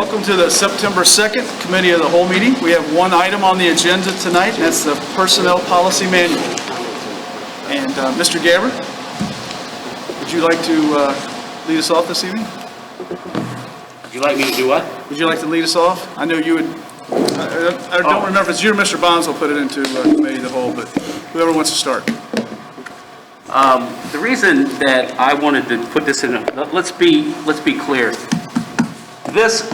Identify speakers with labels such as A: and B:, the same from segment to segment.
A: Welcome to the September 2nd Committee of the Whole meeting. We have one item on the agenda tonight, and that's the Personnel Policy Manual. And Mr. Gabbard, would you like to lead us off this evening?
B: Would you like me to do what?
A: Would you like to lead us off? I know you would. I don't remember if it's you or Mr. Bonds will put it into Committee of the Whole, but whoever wants to start.
B: The reason that I wanted to put this in, let's be clear. This,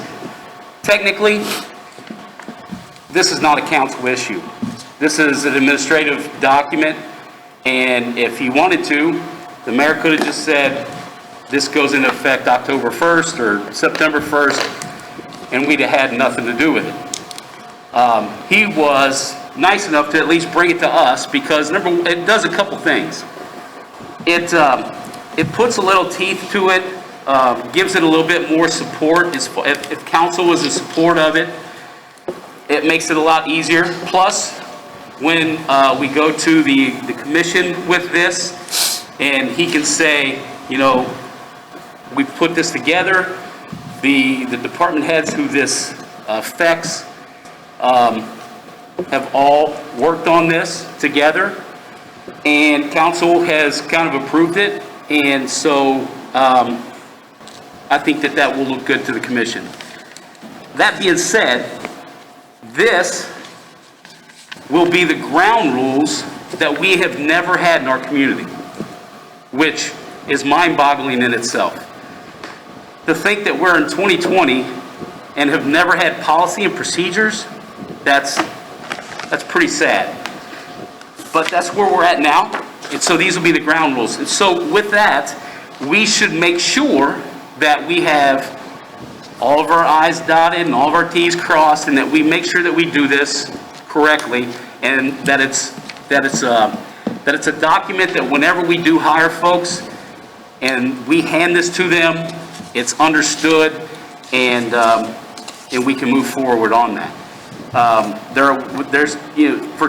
B: technically, this is not a council issue. This is an administrative document, and if he wanted to, the mayor could have just said, this goes into effect October 1st or September 1st, and we'd have had nothing to do with it. He was nice enough to at least bring it to us because, number one, it does a couple things. It puts a little teeth to it, gives it a little bit more support. If council was in support of it, it makes it a lot easier. Plus, when we go to the commission with this, and he can say, you know, we put this together, the department heads who this affects have all worked on this together, and council has kind of approved it, and so I think that will look good to the commission. That being said, this will be the ground rules that we have never had in our community, which is mind-boggling in itself. To think that we're in 2020 and have never had policy and procedures, that's pretty sad. But that's where we're at now, and so these will be the ground rules. And so with that, we should make sure that we have all of our I's dotted and all of our T's crossed, and that we make sure that we do this correctly, and that it's a document that whenever we do hire folks and we hand this to them, it's understood, and we can move forward on that.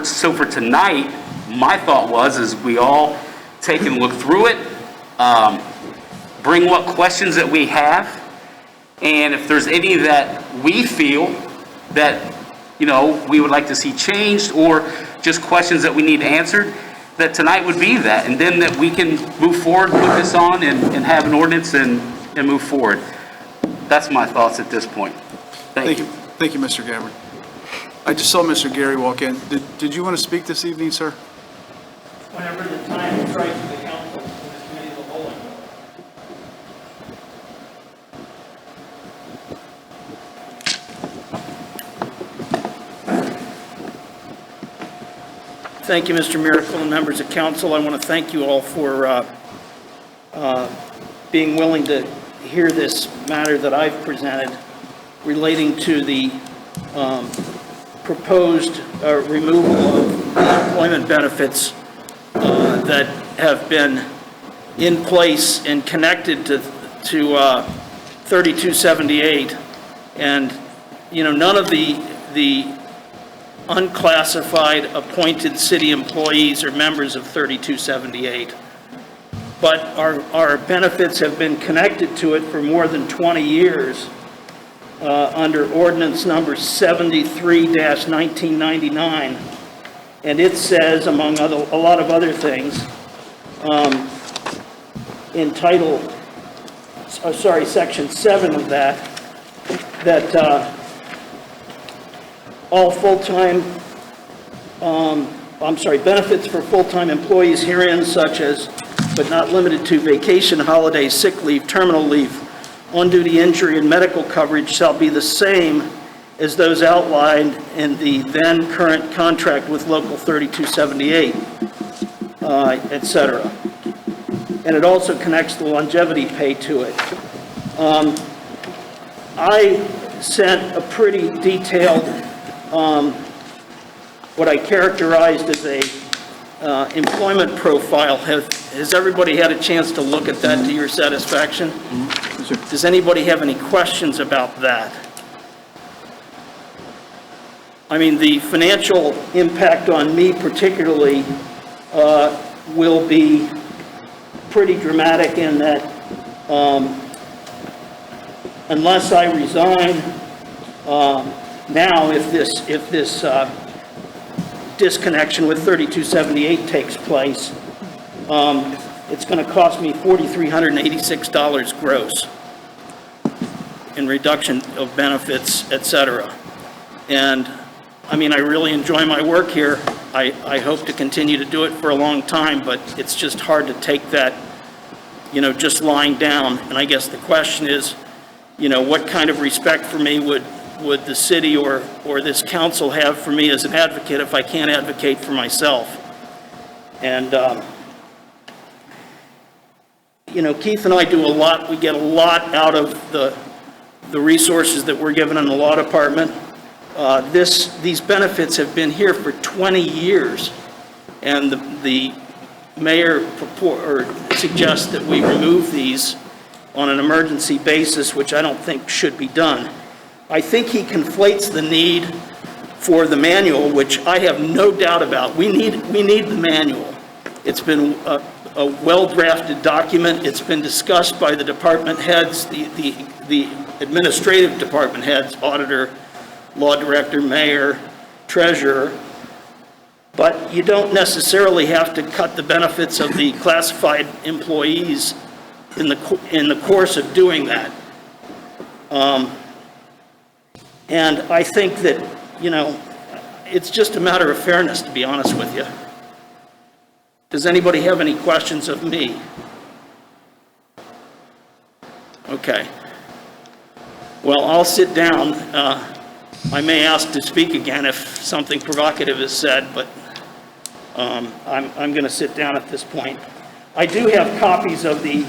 B: So for tonight, my thought is we all take and look through it, bring what questions that we have, and if there's any that we feel that, you know, we would like to see changed, or just questions that we need answered, that tonight would be that, and then that we can move forward, put this on, and have an ordinance and move forward. That's my thoughts at this point. Thank you.
A: Thank you, Mr. Gabbard. I just saw Mr. Gary walk in. Did you want to speak this evening, sir?
C: Whenever the time is right for the council, for this committee of the whole. Thank you, Mr. Miracle, and members of council. I want to thank you all for being willing to hear this matter that I've presented relating to the proposed removal of employment benefits that have been in place and connected to 3278, and you know, none of the unclassified appointed city employees are members of 3278, but our benefits have been connected to it for more than 20 years under ordinance number 73-1999. And it says, among a lot of other things, in section 7 of that all full-time, benefits for full-time employees herein, such as, but not limited to, vacation, holidays, sick leave, terminal leave, on-duty injury, and medical coverage shall be the same as those outlined in the then current contract with Local 3278, etc. And it also connects the longevity pay to it. I sent a pretty detailed, what I characterized as a employment profile. Has everybody had a chance to look at that to your satisfaction? Mm-hmm. Does anybody have any questions about that? I mean, the financial impact on me particularly will be pretty dramatic in that unless I resign Now, if this disconnection with 3278 takes place, it's going to cost me $4,386 gross in reduction of benefits, et cetera. And I mean, I really enjoy my work here. I hope to continue to do it for a long time, but it's just hard to take that, you know, just lying down. And I guess the question is, you know, what kind of respect for me would the city or this council have for me as an advocate if I can't advocate for myself? And, you know, Keith and I do a lot. We get a lot out of the resources that we're given in the law department. These benefits have been here for 20 years, and the mayor suggests that we remove these on an emergency basis, which I don't think should be done. I think he conflates the need for the manual, which I have no doubt about. We need the manual. It's been a well-drafted document. It's been discussed by the department heads, the administrative department heads, auditor, law director, mayor, treasurer, but you don't necessarily have to cut the benefits of the classified employees in the course of doing that. And I think that, you know, it's just a matter of fairness, to be honest with you. Does anybody have any questions of me? Okay. Well, I'll sit down. I may ask to speak again if something provocative is said, but I'm going to sit down at this point. I do have copies of the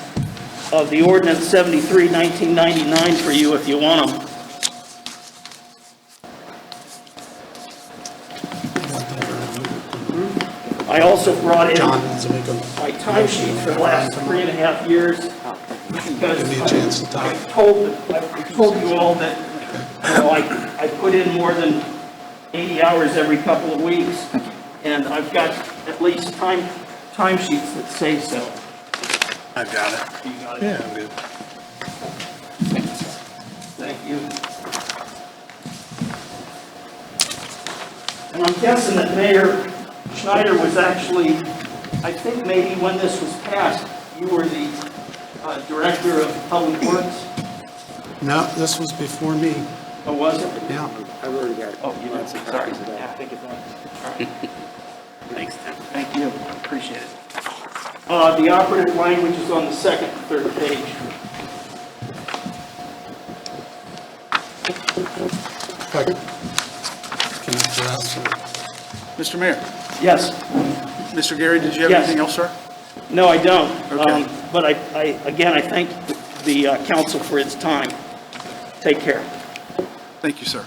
C: ordinance 73, 1999 for you if you want them. I also brought in my timesheets for the last 3.5 years because I've told you all that, you know, I put in more than 80 hours every couple of weeks, and I've got at least timesheets that say so.
D: I've got it.
C: You got it?
D: Yeah, I'm good.
C: Thank you. And I'm guessing that Mayor Schneider was actually, I think maybe when this was passed, you were the Director of Public Works?
D: No, this was before me.
C: Oh, was it?
D: Yeah.
E: I've already got it.
C: Oh, you did? Sorry. Yeah, I think it was. All right.
B: Thanks, Tim.
C: Thank you. Appreciate it. The operative language is on the second and third page.
D: If I can address it.
A: Mr. Mayor,
C: Yes.
A: Mr. Gary, did you have
C: Yes.
A: anything else, sir?
C: No, I don't.
A: Okay.
C: But again, I thank the council for its time. Take care.
A: Thank you, sir.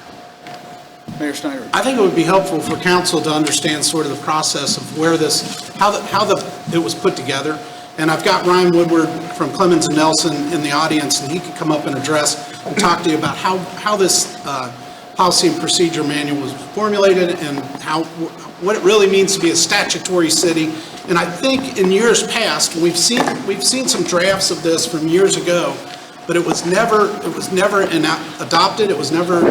A: Mayor Schneider.
D: I think it would be helpful for council to understand sort of the process of where this, how it was put together. And I've got Ryan Woodward from Clemens and Nelson in the audience, and he could come up and address and talk to you about how this policy and procedure manual was formulated and what it really means to be a statutory city. And I think in years past, we've seen some drafts of this from years ago, but it was never adopted. It was never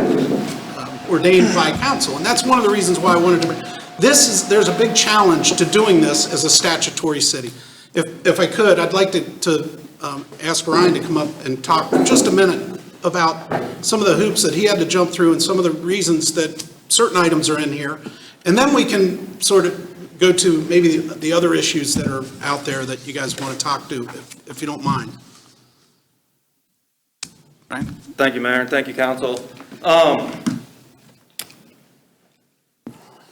D: ordained by council, and that's one of the reasons why I wanted to. There's a big challenge to doing this as a statutory city. If I could, I'd like to ask Ryan to come up and talk for just a minute about some of the hoops that he had to jump through and some of the reasons that certain items are in here, and then we can sort of go to maybe the other issues that are out there that you guys want to talk to, if you don't mind.
A: Ryan?
F: Thank you, Mayor, and thank you, Council.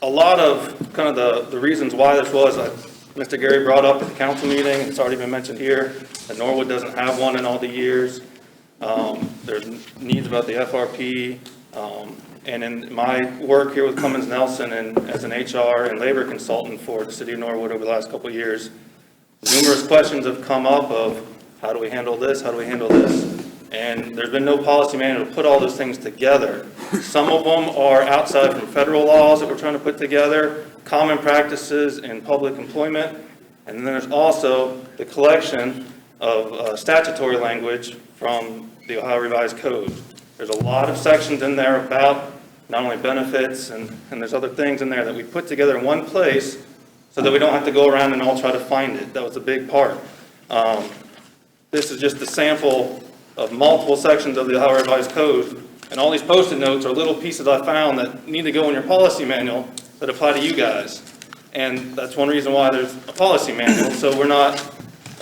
F: A lot of kind of the reasons why this was, Mr. Gary brought up at the council meeting, it's already been mentioned here, that Norwood doesn't have one in all the years. There's needs about the FRP, and in my work here with Clemens Nelson and as an HR and labor consultant for the city of Norwood over the last couple of years, numerous questions have come up of how do we handle this, how do we handle this? And there's been no policy manual to put all those things together. Some of them are outside from federal laws that we're trying to put together, common practices in public employment, and then there's also the collection of statutory language from the Ohio Revised Code. There's a lot of sections in there about not only benefits, and there's other things in there that we put together in one place so that we don't have to go around and all try to find it. That was a big part. This is just a sample of multiple sections of the Ohio Revised Code, and all these Post-it notes are little pieces I found that need to go in your policy manual that apply to you guys. And that's one reason why there's a policy manual, so we're not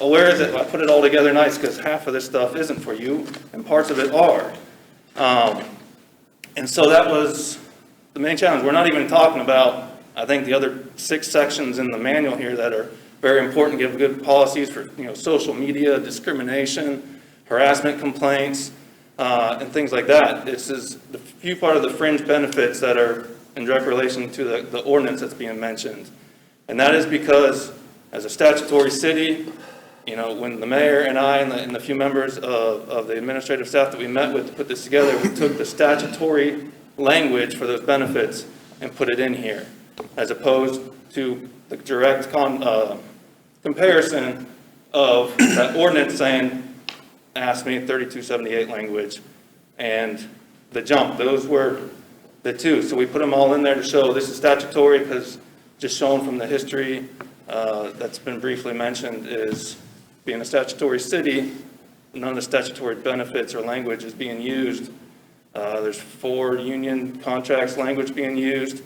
F: aware of it. I put it all together nice, because half of this stuff isn't for you, and parts of it are. And so that was the main challenge. We're not even talking about, I think, the other 6 sections in the manual here that are very important, give good policies for, social media, discrimination, harassment complaints, and things like that. This is the few part of the fringe benefits that are in direct relation to the ordinance that's being mentioned. And that is because, as a statutory city, when the mayor and I and the few members of the administrative staff that we met with to put this together, we took the statutory language for those benefits and put it in here, as opposed to the direct comparison of that ordinance saying, ask me 3278 language, and the jump. Those were the two. So we put them all in there to show this is statutory, because just shown from the history that's been briefly mentioned is being a statutory city, none of the statutory benefits or language is being used. There's 4 union contracts language being used,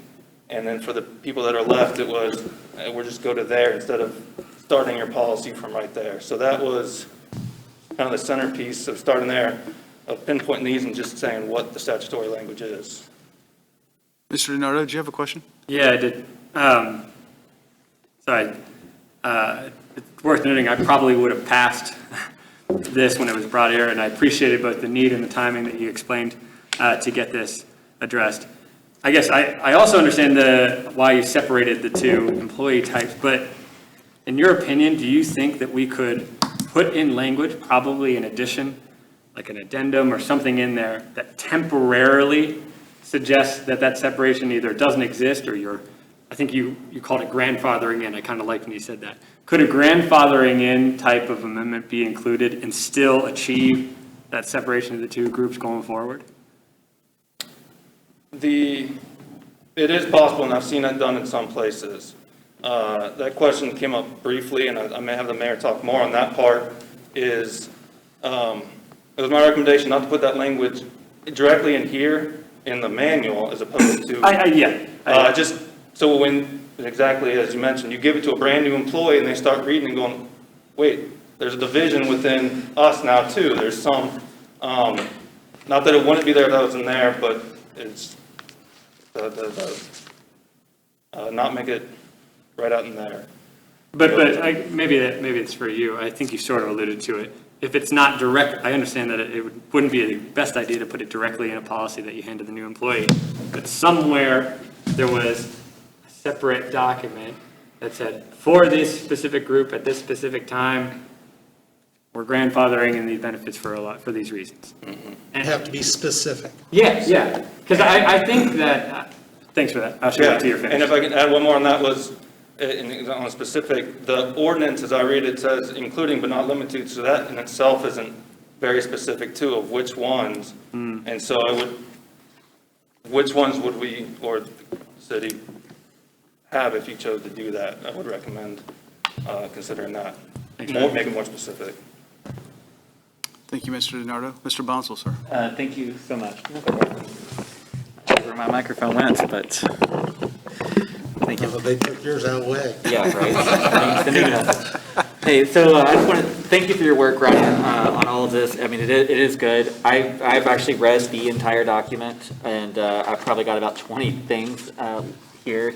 F: and then for the people that are left, it was, we'll just go to there instead of starting your policy from right there. So that was kind of the centerpiece of starting there, of pinpointing these and just saying what the statutory language is.
A: Mr. DiNardo, did you have a question?
E: Yeah, I did. It's worth noting, I probably would have passed this when it was brought here, and I appreciated both the need and the timing that you explained to get this addressed. I guess I also understand why you separated the 2 employee types, but in your opinion, do you think that we could put in language, probably in addition, like an addendum or something in there that temporarily suggests that separation either doesn't exist or I think you called it grandfathering in. I kind of liked when you said that. Could a grandfathering in type of amendment be included and still achieve that separation of the 2 groups going forward?
F: It is possible, and I've seen that done in some places. That question came up briefly, and I may have the mayor talk more on that part, is it was my recommendation not to put that language directly in here in the manual as opposed to... just so when, exactly as you mentioned, you give it to a brand new employee and they start reading and going, wait, there's a division within us now too. There's some, not that it wouldn't be there if that was in there, but it's not make it right out in there.
E: But maybe it's for you. I think you sort of alluded to it. If it's not direct, I understand that it wouldn't be the best idea to put it directly in a policy that you hand to the new employee. But somewhere there was a separate document that said, for this specific group at this specific time, we're grandfathering in these benefits for these reasons.
D: You have to be specific.
E: Yeah. Because I think that, thanks for that. I'll show it to your finish.
F: And if I can add one more on that was, on a specific, the ordinance, as I read it, says including but not limited to, so that in itself isn't very specific too, of which ones. And so which ones would we, or the city, have if you chose to do that? I would recommend considering that. Make it more specific.
A: Thank you, Mr. DiNardo. Mr. Bonsall, sir.
G: Thank you so much. Where my microphone went, but thank you.
D: They took yours out way.
G: Yeah, right. The new message. Hey, so I just want to thank you for your work, Ryan, on all of this. I mean, it is good. I've actually read the entire document, and I've probably got about 20 things here.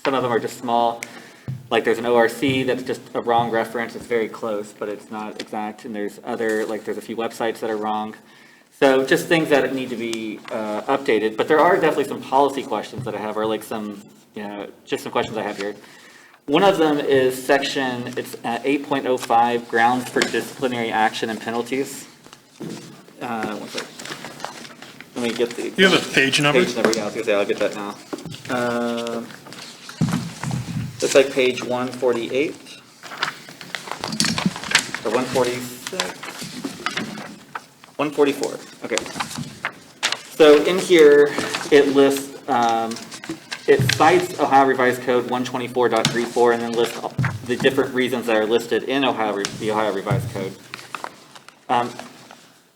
G: Some of them are just small. Like there's an ORC that's just a wrong reference. It's very close, but it's not exact. And there's there's a few websites that are wrong. So just things that need to be updated. But there are definitely some policy questions that I have, or like some, just some questions I have here. One of them is section, it's 8.05, grounds for disciplinary action and penalties. One second. Let me get the.
H: You have a page number?
G: Page number, yeah, I was gonna say, I'll get that now. It's like page 148, or 146, 144, okay. So in here, it lists, it cites Ohio Revised Code 124.34 and then lists the different reasons that are listed in the Ohio Revised Code.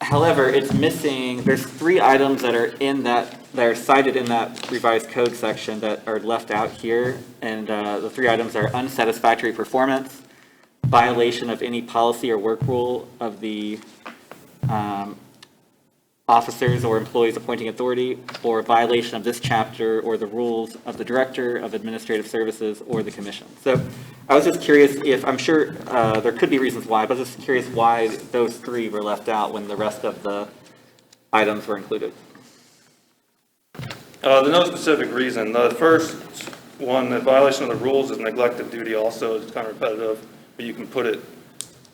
G: However, it's missing, there's 3 items that are that are cited in that revised code section that are left out here. And the 3 items are unsatisfactory performance, violation of any policy or work rule of the officers or employees appointing authority, or violation of this chapter or the rules of the Director of Administrative Services or the Commission. So I was just curious if, I'm sure there could be reasons why, but I was just curious why those 3 were left out when the rest of the items were included.
F: There's no specific reason. The first one, the violation of the rules is neglect of duty also, is kind of repetitive, but you can put it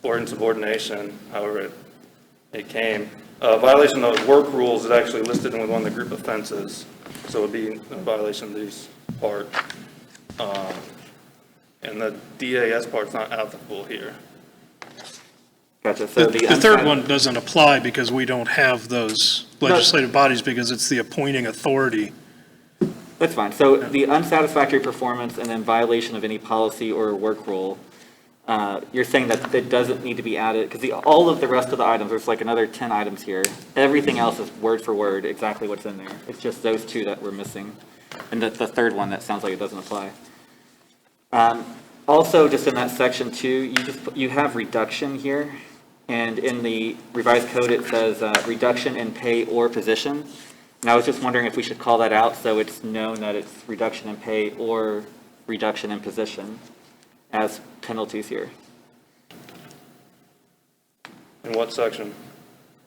F: or insubordination, however it came. Violation of work rules is actually listed in one of the group offenses, so it would be a violation of these part. And the DAS part's not applicable here.
G: Gotcha. So
H: The third one doesn't apply because we don't have those legislative bodies because it's the appointing authority.
G: That's fine. So the unsatisfactory performance and then violation of any policy or work rule, you're saying that it doesn't need to be added, because all of the rest of the items, there's like another 10 items here. Everything else is word for word, exactly what's in there. It's just those 2 that we're missing. And the third one, that sounds like it doesn't apply. Also, just in that section 2, you have reduction here. And in the revised code, it says reduction in pay or position. And I was just wondering if we should call that out so it's known that it's reduction in pay or reduction in position as penalties here.
F: In what section?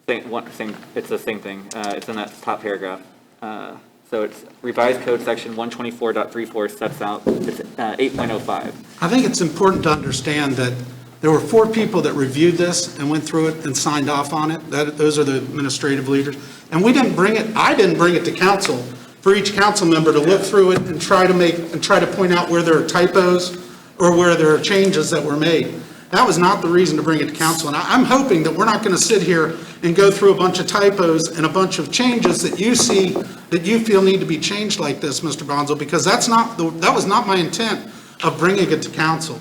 G: It's the same thing. It's in that top paragraph. So it's revised code section 124.34 sets out, it's 8.05.
D: I think it's important to understand that there were 4 people that reviewed this and went through it and signed off on it. Those are the administrative leaders. And we didn't bring it, I didn't bring it to council for each council member to look through it and try to point out where there are typos or where there are changes that were made. That was not the reason to bring it to council. And I'm hoping that we're not going to sit here and go through a bunch of typos and a bunch of changes that you see that you feel need to be changed like this, Mr. Bonzo, because that was not my intent of bringing it to council.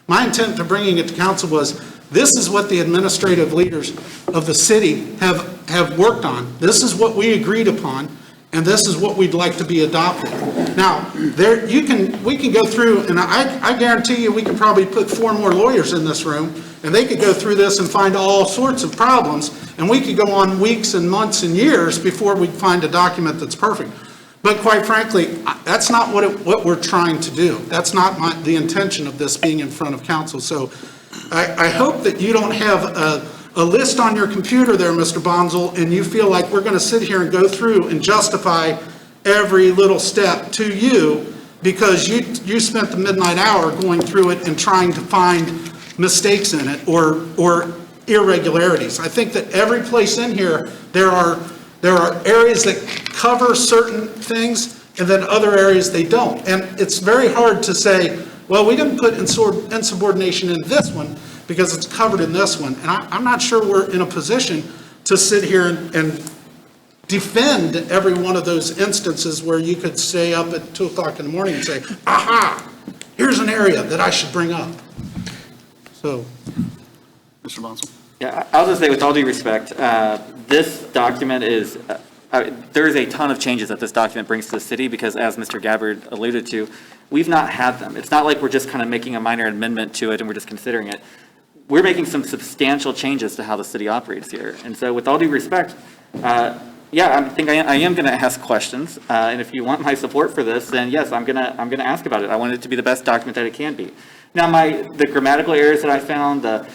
D: My intent of bringing it to council was, this is what the administrative leaders of the city have worked on. This is what we agreed upon, and this is what we'd like to be adopted. Now, we can go through, and I guarantee you we could probably put 4 more lawyers in this room, and they could go through this and find all sorts of problems, and we could go on weeks and months and years before we find a document that's perfect. But quite frankly, that's not what we're trying to do. That's not the intention of this being in front of council. So I hope that you don't have a list on your computer there, Mr. Bonzel, and you feel like we're going to sit here and go through and justify every little step to you because you spent the midnight hour going through it and trying to find mistakes in it or irregularities. I think that every place in here, there are areas that cover certain things and then other areas they don't. And it's very hard to say, well, we didn't put insubordination in this one because it's covered in this one. And I'm not sure we're in a position to sit here and defend every one of those instances where you could stay up at 2 o'clock in the morning and say, aha, here's an area that I should bring up. So,
A: Mr. Bonzo.
G: Yeah, I'll just say with all due respect, this document is, there's a ton of changes that this document brings to the city because as Mr. Gabbard alluded to, we've not had them. It's not like we're just kind of making a minor amendment to it and we're just considering it. We're making some substantial changes to how the city operates here. And so with all due respect, yeah, I think I am going to ask questions. And if you want my support for this, then yes, I'm going to ask about it. I want it to be the best document that it can be. Now, the grammatical errors that I found, the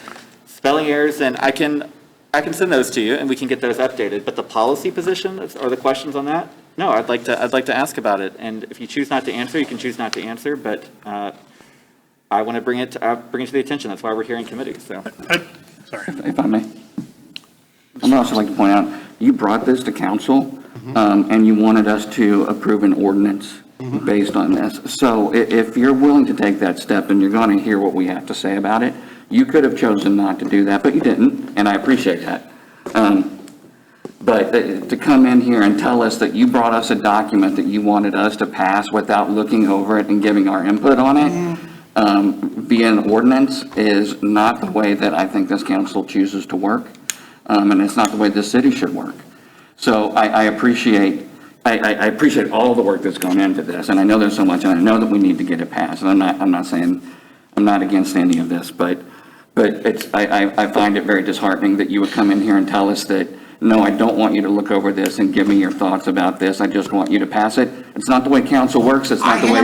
G: spelling errors, and I can send those to you and we can get those updated. But the policy position or the questions on that, no, I'd like to ask about it. And if you choose not to answer, you can choose not to answer. But I want to bring it to the attention. That's why we're here in committee. So,
H: Sorry.
I: If I may. I'd also like to point out, you brought this to council, and you wanted us to approve an ordinance based on this. So if you're willing to take that step and you're going to hear what we have to say about it, you could have chosen not to do that, but you didn't, and I appreciate that. But to come in here and tell us that you brought us a document that you wanted us to pass without looking over it and giving our input on it, via an ordinance, is not the way that I think this council chooses to work. And it's not the way this city should work. So I appreciate all the work that's gone into this, and I know there's so much, and I know that we need to get it passed. And I'm not saying, I'm not against any of this, but I find it very disheartening that you would come in here and tell us that, no, I don't want you to look over this and give me your thoughts about this. I just want you to pass it. It's not the way council works. It's not the way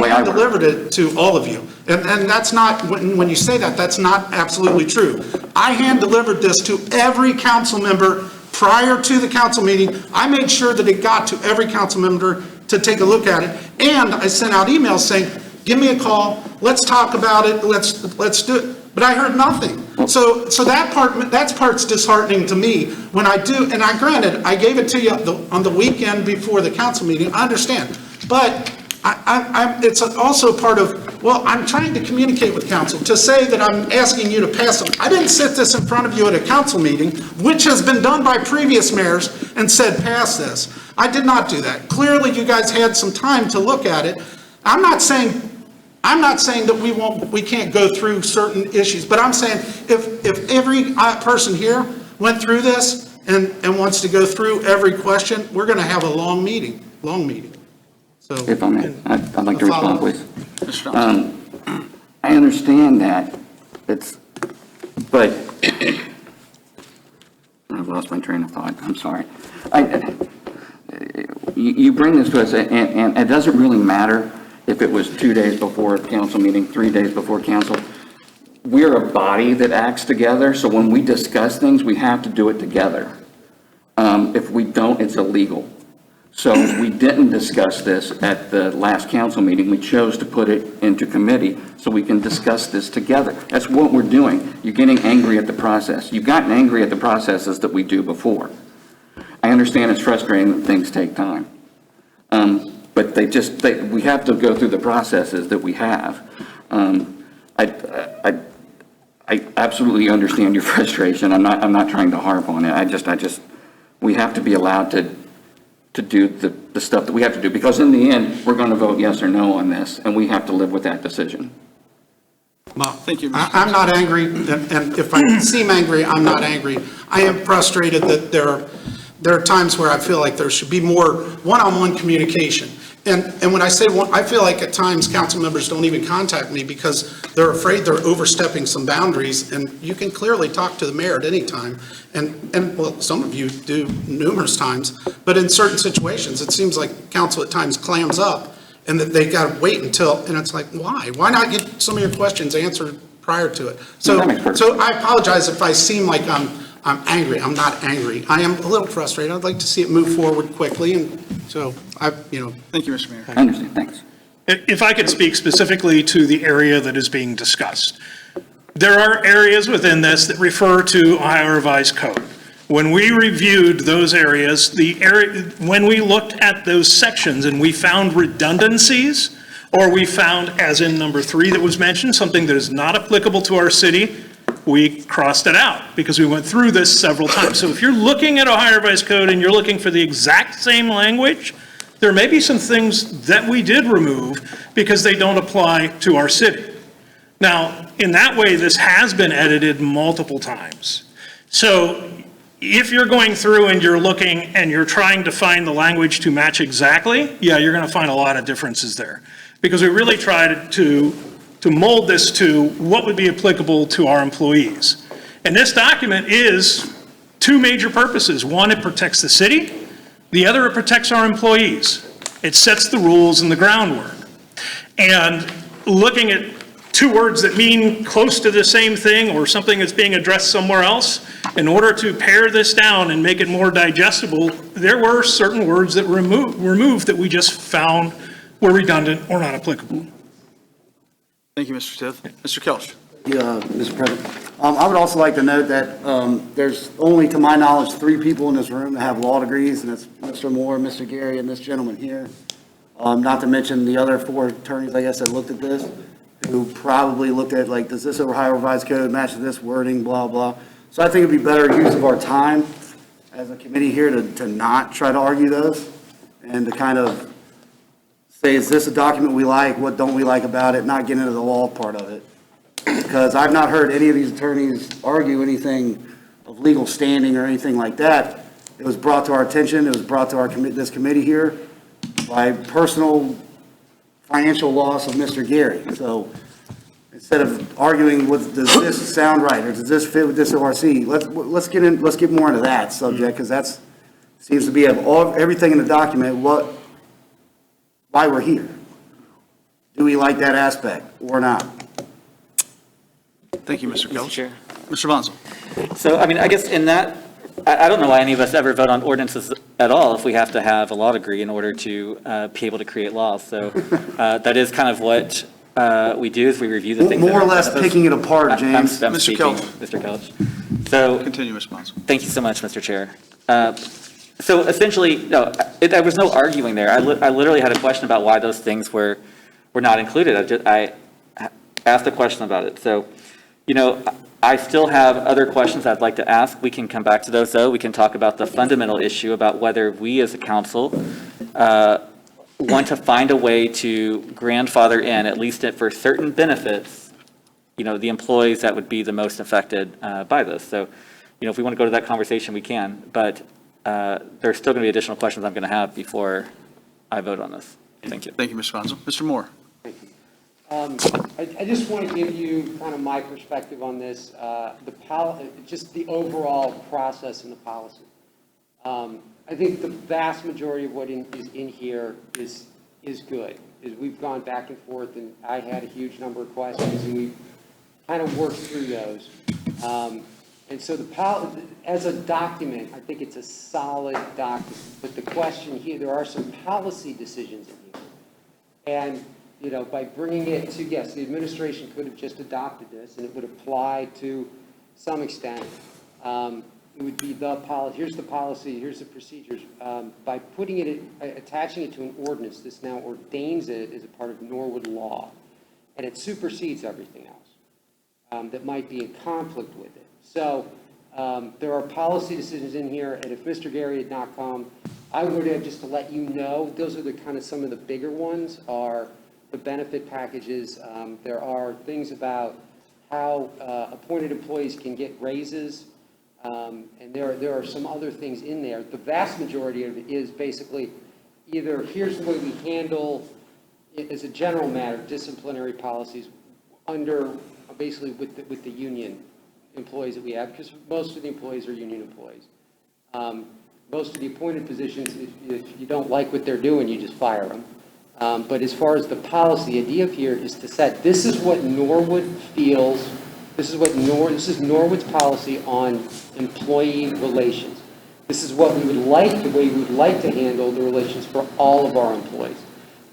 I: I work.
D: delivered it to all of you. And that's not, when you say that, that's not absolutely true. I hand-delivered this to every council member prior to the council meeting. I made sure that it got to every council member to take a look at it. And I sent out emails saying, give me a call, let's talk about it, let's do it. But I heard nothing. So that part's disheartening to me when I do, and granted, I gave it to you on the weekend before the council meeting, I understand. But it's also part of, well, I'm trying to communicate with council. To say that I'm asking you to pass them, I didn't sit this in front of you at a council meeting, which has been done by previous mayors, and said, pass this. I did not do that. Clearly, you guys had some time to look at it. I'm not saying that we can't go through certain issues, but I'm saying if every person here went through this and wants to go through every question, we're going to have a long meeting. So
I: If I may, I'd like to respond, please.
A: Mr. Johnson.
I: I understand that, but I've lost my train of thought, I'm sorry. You bring this to us, and it doesn't really matter if it was 2 days before a council meeting, 3 days before council. We're a body that acts together, so when we discuss things, we have to do it together. If we don't, it's illegal. So we didn't discuss this at the last council meeting. We chose to put it into committee so we can discuss this together. That's what we're doing. You're getting angry at the process. You've gotten angry at the processes that we do before. I understand it's frustrating that things take time. But we have to go through the processes that we have. I absolutely understand your frustration. I'm not trying to harp on it. We have to be allowed to do the stuff that we have to do, because in the end, we're going to vote yes or no on this, and we have to live with that decision.
A: Thank you, Mr.
D: I'm not angry, and if I seem angry, I'm not angry. I am frustrated that there are times where I feel like there should be more one-on-one communication. And when I say I feel like at times council members don't even contact me because they're afraid they're overstepping some boundaries, and you can clearly talk to the mayor at any time. And well, some of you do numerous times, but in certain situations, it seems like council at times clams up and that they got to wait until, and it's like, why? Why not get some of your questions answered prior to it? So I apologize if I seem like I'm angry. I'm not angry. I am a little frustrated. I'd like to see it move forward quickly, and so
A: Thank you, Mr. Mayor.
I: I understand, thanks.
H: If I could speak specifically to the area that is being discussed. There are areas within this that refer to Ohio Revised Code. When we reviewed those areas, when we looked at those sections and we found redundancies, or we found, as in number 3 that was mentioned, something that is not applicable to our city, we crossed it out because we went through this several times. So if you're looking at Ohio Revised Code and you're looking for the exact same language, there may be some things that we did remove because they don't apply to our city. Now, in that way, this has been edited multiple times. So if you're going through and you're looking and you're trying to find the language to match exactly, yeah, you're going to find a lot of differences there. Because we really tried to mold this to what would be applicable to our employees. And this document is 2 major purposes. One, it protects the city. The other, it protects our employees. It sets the rules and the groundwork. And looking at 2 words that mean close to the same thing or something that's being addressed somewhere else, in order to pare this down and make it more digestible, there were certain words that were removed that we just found were redundant or not applicable.
A: Thank you, Mr. Tiff. Mr. Kelch.
J: Yeah, Mr. President. I would also like to note that there's only, to my knowledge, 3 people in this room that have law degrees, and that's Mr. Moore, Mr. Gary, and this gentleman here. Not to mention the other 4 attorneys, I guess, that looked at this, who probably looked at, like, does this Ohio Revised Code match this wording, blah, blah. So I think it'd be better use of our time as a committee here to not try to argue those and to kind of say, is this a document we like? What don't we like about it? Not get into the law part of it. Because I've not heard any of these attorneys argue anything of legal standing or anything like that. It was brought to our attention, it was brought to this committee here by personal financial loss of Mr. Gary. So instead of arguing, does this sound right, or does this fit with this ORC, let's get more into that subject, because that's, seems to be of everything in the document, why we're here. Do we like that aspect or not?
A: Thank you, Mr.
G: Mr.
A: Coach.
G: Chair.
A: Mr. Bonzo.
G: So, I mean, I guess in that, I don't know why any of us ever vote on ordinances at all if we have to have a law degree in order to be able to create laws. So that is kind of what we do, is we review the things.
J: More or less
G: that are-
J: picking it apart, James.
G: I'm
A: Mr.
G: speaking,
A: Kelch.
G: Mr. Kelch. So,
A: Continue, Mr. Bonzo.
G: thank you so much, Mr. Chair. So essentially, no, there was no arguing there. I literally had a question about why those things were not included. I asked a question about it. So, you know, I still have other questions I'd like to ask. We can come back to those, though. We can talk about the fundamental issue about whether we as a council want to find a way to grandfather in, at least for certain benefits, you know, the employees that would be the most affected by this. So, you know, if we want to go to that conversation, we can. But there's still going to be additional questions I'm going to have before I vote on this. Thank you.
A: Thank you, Mr. Bonzo. Mr. Moore.
K: I just want to give you kind of my perspective on this, just the overall process and the policy. I think the vast majority of what is in here is good. We've gone back and forth, and I had a huge number of questions, and we kind of worked through those. And so as a document, I think it's a solid document. But the question here, there are some policy decisions in here. And, you know, by bringing it to, yes, the administration could have just adopted this, and it would apply to some extent. It would be the policy, here's the policy, here's the procedures. By putting it, attaching it to an ordinance, this now ordains it as a part of Norwood law. And it supersedes everything else that might be in conflict with it. So there are policy decisions in here, and if Mr. Gary had not come, I would have, just to let you know, those are the kind of some of the bigger ones, are the benefit packages. There are things about how appointed employees can get raises, and there are some other things in there. The vast majority of it is basically either here's the way we handle, as a general matter, disciplinary policies under, basically with the union employees that we have, because most of the employees are union employees. Most of the appointed positions, if you don't like what they're doing, you just fire them. But as far as the policy, the idea here is to set, this is what Norwood feels, this is Norwood's policy on employee relations. This is what we would like, the way we would like to handle the relations for all of our employees.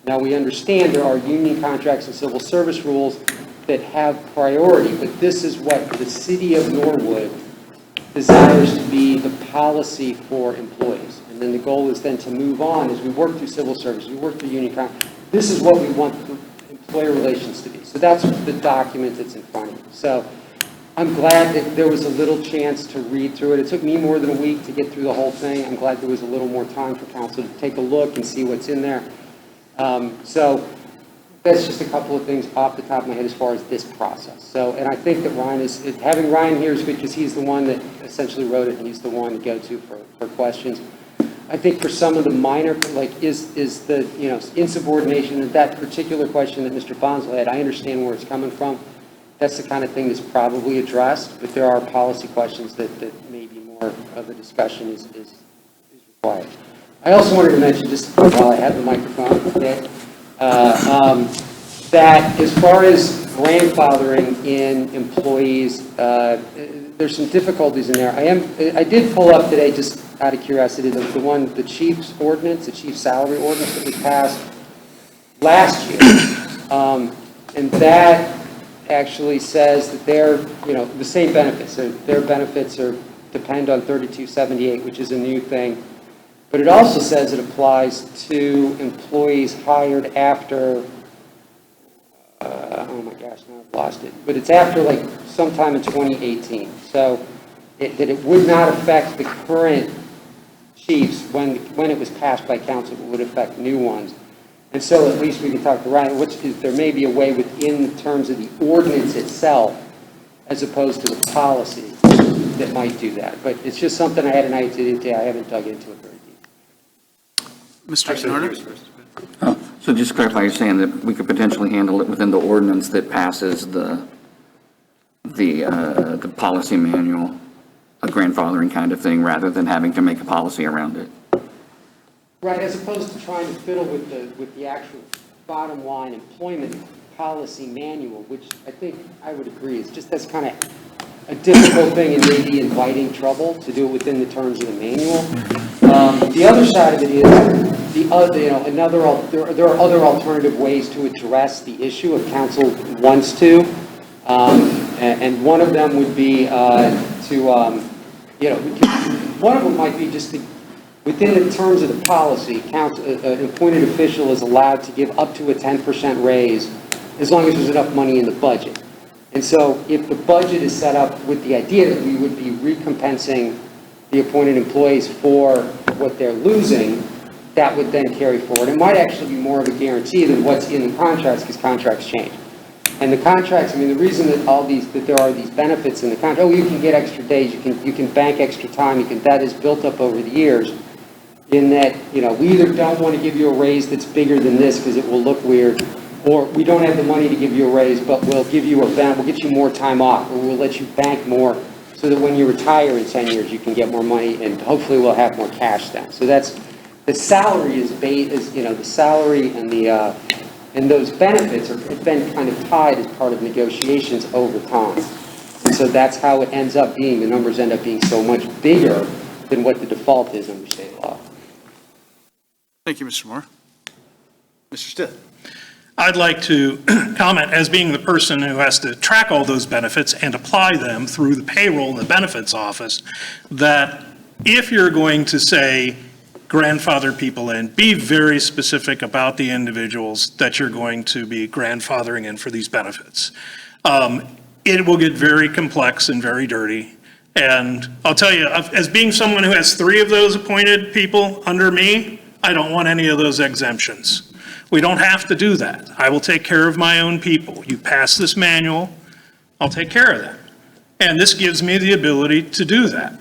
K: Now, we understand there are union contracts and civil service rules that have priority, but this is what the city of Norwood desires to be the policy for employees. And then the goal is then to move on as we work through civil service, we work through union contracts. This is what we want employer relations to be. So that's the document that's in front of you. So I'm glad that there was a little chance to read through it. It took me more than a week to get through the whole thing. I'm glad there was a little more time for council to take a look and see what's in there. So that's just a couple of things off the top of my head as far as this process. So, and I think that having Ryan here is good because he's the one that essentially wrote it, and he's the one to go to for questions. I think for some of the minor, like is the, you know, insubordination, that particular question that Mr. Bonzo had, I understand where it's coming from. That's the kind of thing that's probably addressed, but there are policy questions that maybe more of a discussion is required. I also wanted to mention, just while I have the microphone, that as far as grandfathering in employees, there's some difficulties in there. I did pull up today, just out of curiosity, the chief's ordinance, the chief's salary ordinance that was passed last year. And that actually says that they're, you know, the same benefits. So their benefits depend on 3278, which is a new thing. But it also says it applies to employees hired after, oh my gosh, now I've lost it. But it's after like sometime in 2018. So that it would not affect the current chiefs when it was passed by council, it would affect new ones. And so at least we can talk to Ryan, there may be a way within terms of the ordinance itself, as opposed to the policy, that might do that. But it's just something I had an idea today. I haven't dug into it very deep.
A: Mr. Snyder?
I: So just to clarify, you're saying that we could potentially handle it within the ordinance that passes the policy manual, a grandfathering kind of thing, rather than having to make a policy around it?
K: Right, as opposed to trying to fiddle with the actual bottom line employment policy manual, which I think I would agree is just, that's kind of a difficult thing and maybe inviting trouble to do it within the terms of the manual. The other side of it is there are other alternative ways to address the issue if council wants to. And one of them would be one of them might be just to, within the terms of the policy, an appointed official is allowed to give up to a 10% raise as long as there's enough money in the budget. And so if the budget is set up with the idea that we would be recompensing the appointed employees for what they're losing, that would then carry forward. It might actually be more of a guarantee than what's in the contracts, because contracts change. And the contracts, I mean, the reason that there are these benefits in the contract, you can get extra days, you can bank extra time, that is built up over the years, in that, we either don't want to give you a raise that's bigger than this because it will look weird, or we don't have the money to give you a raise, but we'll give you we'll get you more time off, or we'll let you bank more so that when you retire in 10 years, you can get more money, and hopefully we'll have more cash then. So that's, the salary the salary and those benefits have been kind of tied as part of negotiations over time. And so that's how it ends up being, the numbers end up being so much bigger than what the default is under state law.
A: Thank you, Mr. Moore. Mr. Stith?
H: I'd like to comment as being the person who has to track all those benefits and apply them through the payroll and the benefits office, that if you're going to say grandfather people in, be very specific about the individuals that you're going to be grandfathering in for these benefits. It will get very complex and very dirty. And I'll tell you, as being someone who has 3 of those appointed people under me, I don't want any of those exemptions. We don't have to do that. I will take care of my own people. You pass this manual, I'll take care of them. And this gives me the ability to do that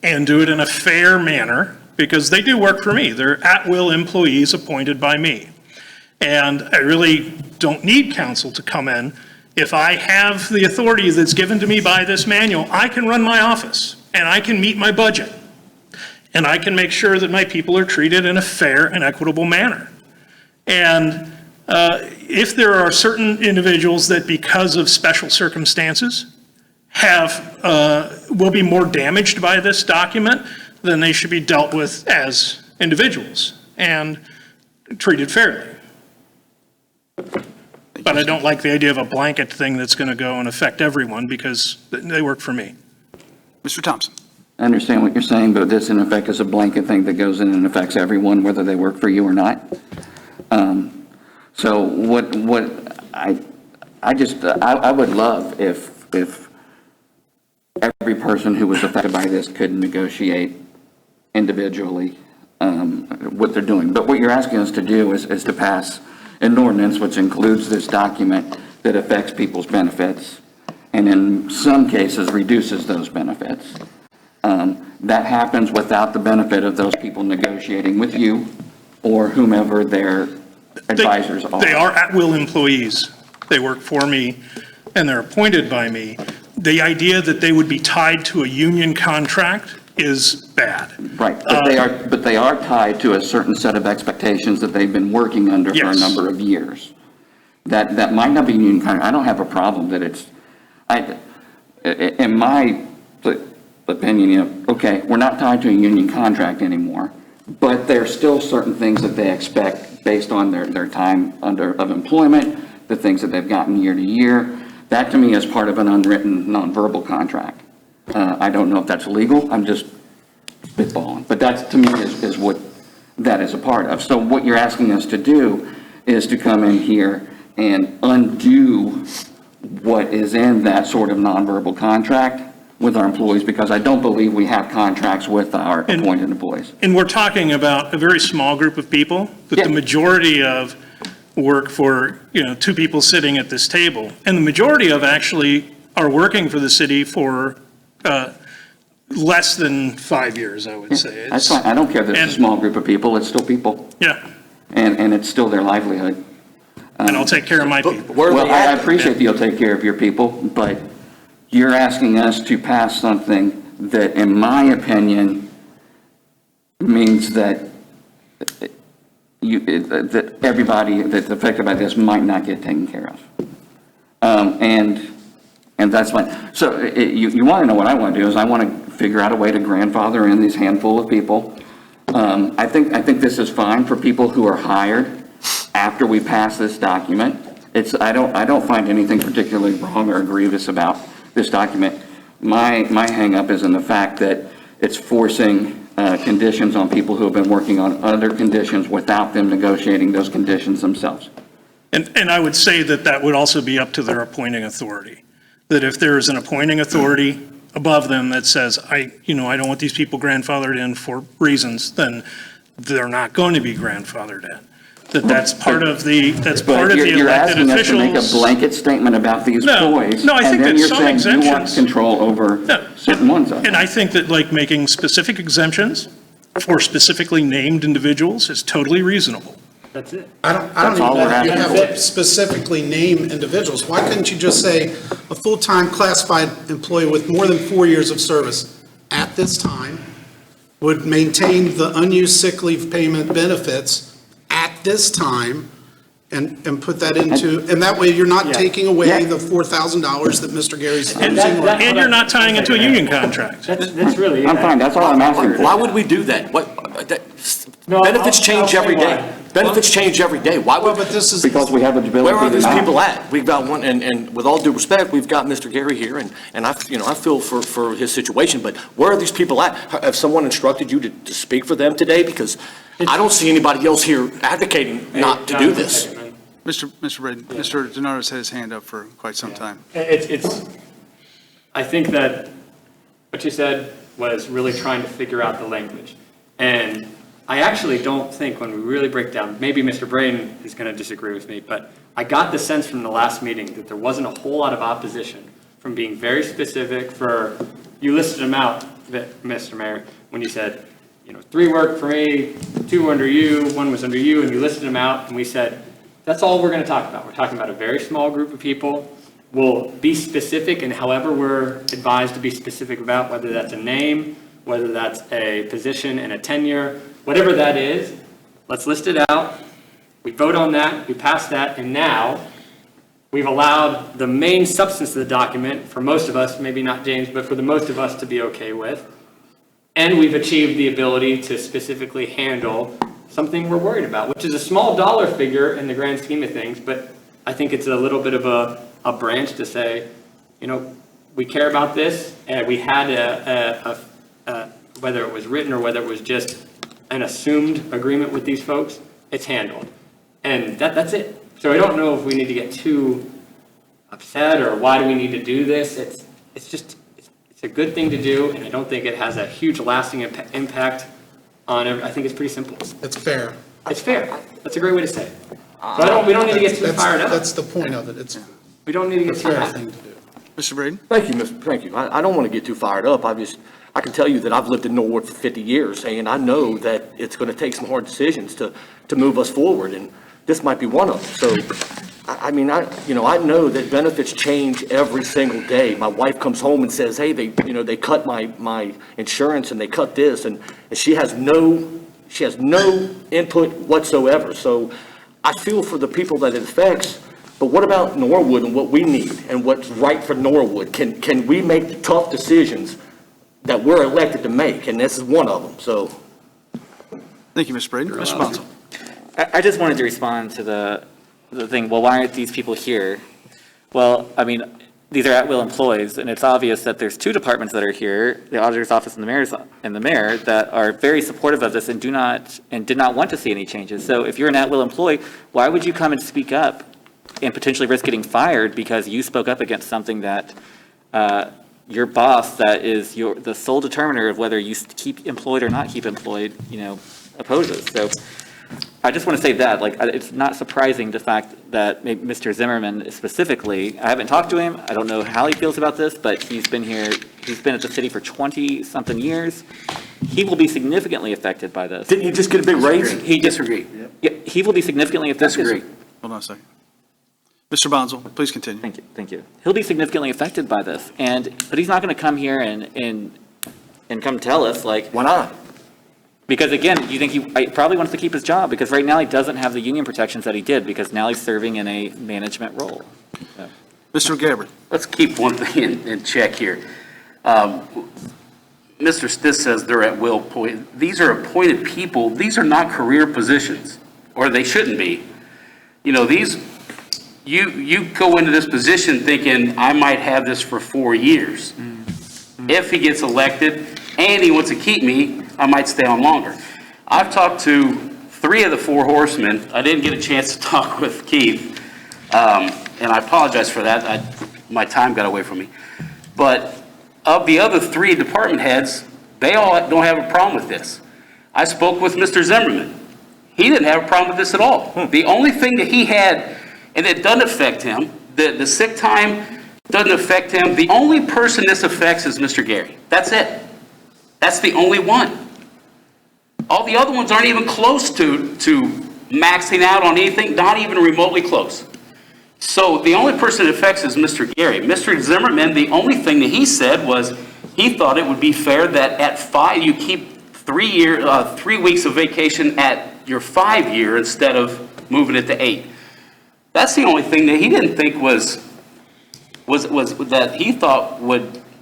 H: and do it in a fair manner, because they do work for me. They're at-will employees appointed by me. And I really don't need counsel to come in. If I have the authority that's given to me by this manual, I can run my office and I can meet my budget. And I can make sure that my people are treated in a fair and equitable manner. And if there are certain individuals that, because of special circumstances, will be more damaged by this document, then they should be dealt with as individuals and treated fairly. But I don't like the idea of a blanket thing that's going to go and affect everyone, because they work for me.
A: Mr. Thompson?
I: I understand what you're saying, but this in effect is a blanket thing that goes in and affects everyone, whether they work for you or not. So I would love if every person who was affected by this could negotiate individually what they're doing. But what you're asking us to do is to pass an ordinance which includes this document that affects people's benefits, and in some cases reduces those benefits. That happens without the benefit of those people negotiating with you or whomever their advisors are.
H: They are at-will employees. They work for me and they're appointed by me. The idea that they would be tied to a union contract is bad.
I: Right, but they are tied to a certain set of expectations that they've been working under for a number of years. That might not be union contract. I don't have a problem that it's, in my opinion, okay, we're not tied to a union contract anymore, but there's still certain things that they expect based on their time of employment, the things that they've gotten year to year. That to me is part of an unwritten nonverbal contract. I don't know if that's legal. I'm just spitballing, but that to me is what that is a part of. So what you're asking us to do is to come in here and undo what is in that sort of nonverbal contract with our employees, because I don't believe we have contracts with our
H: And-
I: appointed employees.
H: And we're talking about a very small group of people, that
I: Yeah.
H: the majority of work for, two people sitting at this table. And the majority of actually are working for the city for less than 5 years, I would say.
I: That's fine, I don't care that it's
H: and-
I: a small group of people, it's still people,
H: Yeah,
I: and it's still their livelihood.
H: and I'll take care of my people.
I: Well, I appreciate that you'll take care of your people, but you're asking us to pass something that, in my opinion, means that that everybody that's affected by this might not get taken care of. And that's fine. So you want to know what I want to do is I want to figure out a way to grandfather in these handful of people. I think this is fine for people who are hired after we pass this document. I don't find anything particularly wrong or egregious about this document. My hangup is in the fact that it's forcing conditions on people who have been working on other conditions without them negotiating those conditions themselves.
H: And I would say that that would also be up to their appointing authority. That if there is an appointing authority above them that says, I don't want these people grandfathered in for reasons, then they're not going to be grandfathered in. That's part of the
I: But you're
H: elected
I: asking us to make a
H: officials.
I: blanket statement about these
H: No,
I: employees.
H: no, I think that some
I: And then you're saying you want
H: exemptions-
I: control over
H: Yeah,
I: certain ones of them.
H: And I think that like making specific exemptions for specifically named individuals is totally reasonable.
E: That's it.
D: I don't
I: That's
D: even
I: all
D: know
I: we're
D: if you
I: asking
D: have to specifically name individuals. Why couldn't you just say a full-time classified employee with more than 4 years of service at this time would maintain the unused sick leave payment benefits at this time and put that into, and that way you're not taking away
I: Yeah.
D: the $4,000 that Mr. Gary's
H: And
D: using.
H: and you're not tying it to a union contract.
E: That's really it.
I: I'm fine, that's all I'm asking.
L: Why would we do that?
E: No,
L: Benefits
E: I'll
L: change
E: say
L: every
E: why.
L: day. Benefits change every day. Why
D: Well,
L: would,
D: but this is.
I: Because we have the ability
L: where are
I: to
L: these
I: not.
L: people at? We've got one, and with all due respect, we've got Mr. Gary here, and I feel for his situation, but where are these people at? Have someone instructed you to speak for them today? Because I don't see anybody else here advocating not to do this.
A: Mr. Braden, Mr. DeNardo's had his hand up for quite some time.
E: I think that what you said was really trying to figure out the language. And I actually don't think when we really break down, maybe Mr. Braden is going to disagree with me, but I got the sense from the last meeting that there wasn't a whole lot of opposition from being very specific for, you listed them out, Mr. Mayor, when you said, 3 worked for me, 2 under you, 1 was under you, and you listed them out, and we said, that's all we're going to talk about. We're talking about a very small group of people. We'll be specific in however we're advised to be specific about, whether that's a name, whether that's a position and a tenure, whatever that is, let's list it out. We vote on that, we pass that, and now we've allowed the main substance of the document, for most of us, maybe not James, but for the most of us to be okay with. And we've achieved the ability to specifically handle something we're worried about, which is a small dollar figure in the grand scheme of things, but I think it's a little bit of a branch to say, we care about this, and we had whether it was written or whether it was just an assumed agreement with these folks, it's handled. And that's it. So I don't know if we need to get too upset or why do we need to do this. It's a good thing to do, and I don't think it has a huge lasting impact on it. I think it's pretty simple.
D: It's fair.
E: It's fair. That's a great way to say it. But we don't need to get too fired up.
D: That's the point of it. It's
E: We don't need to
D: a
E: get too
D: fair
E: happy.
D: thing to do.
A: Mr. Braden?
L: Thank you. I don't want to get too fired up. I can tell you that I've lived in Norwood for 50 years, and I know that it's going to take some hard decisions to move us forward, and this might be one of them. So, I know that benefits change every single day. My wife comes home and says, hey, they cut my insurance and they cut this, and she has no input whatsoever. So I feel for the people that it affects, but what about Norwood and what we need and what's right for Norwood? Can we make the tough decisions that we're elected to make? And this is one of them, so.
A: Thank you, Mr. Braden. Mr. Bonzo?
G: I just wanted to respond to the thing, well, why aren't these people here? Well, these are at-will employees, and it's obvious that there's 2 departments that are here, the auditor's office and the mayor, that are very supportive of this and did not want to see any changes. So if you're an at-will employee, why would you come and speak up and potentially risk getting fired because you spoke up against something that your boss that is the sole determiner of whether you keep employed or not keep employed, opposes. So I just want to say that, like, it's not surprising the fact that maybe Mr. Zimmerman specifically, I haven't talked to him, I don't know how he feels about this, but he's been at the city for 20-something years. He will be significantly affected by this.
L: Didn't he just get a big raise?
G: He
A: Disagree.
G: Yeah, he will be significantly affected.
A: Disagree. Hold on a second. Mr. Bonzo, please continue.
G: Thank you. He'll be significantly affected by this, but he's not going to come here and come tell us, like.
L: Why not?
G: Because again, you think he probably wants to keep his job, because right now he doesn't have the union protections that he did, because now he's serving in a management role. So.
A: Mr. Gabbard.
B: Let's keep one thing in check here. Mr. Stiss says they're at will point. These are appointed people. These are not career positions, or they shouldn't be. You go into this position thinking, I might have this for 4 years. If he gets elected and he wants to keep me, I might stay on longer. I've talked to 3 of the 4 horsemen. I didn't get a chance to talk with Keith, and I apologize for that. My time got away from me. But of the other 3 department heads, they all don't have a problem with this. I spoke with Mr. Zimmerman. He didn't have a problem with this at all. The only thing that he had, and it doesn't affect him, the sick time doesn't affect him. The only person this affects is Mr. Gary. That's it. That's the only one. All the other ones aren't even close to maxing out on anything, not even remotely close. So the only person it affects is Mr. Gary. Mr. Zimmerman, the only thing that he said was he thought it would be fair that at 5, you keep 3 weeks of vacation at your 5 year instead of moving it to 8. That's the only thing that he didn't think was that he thought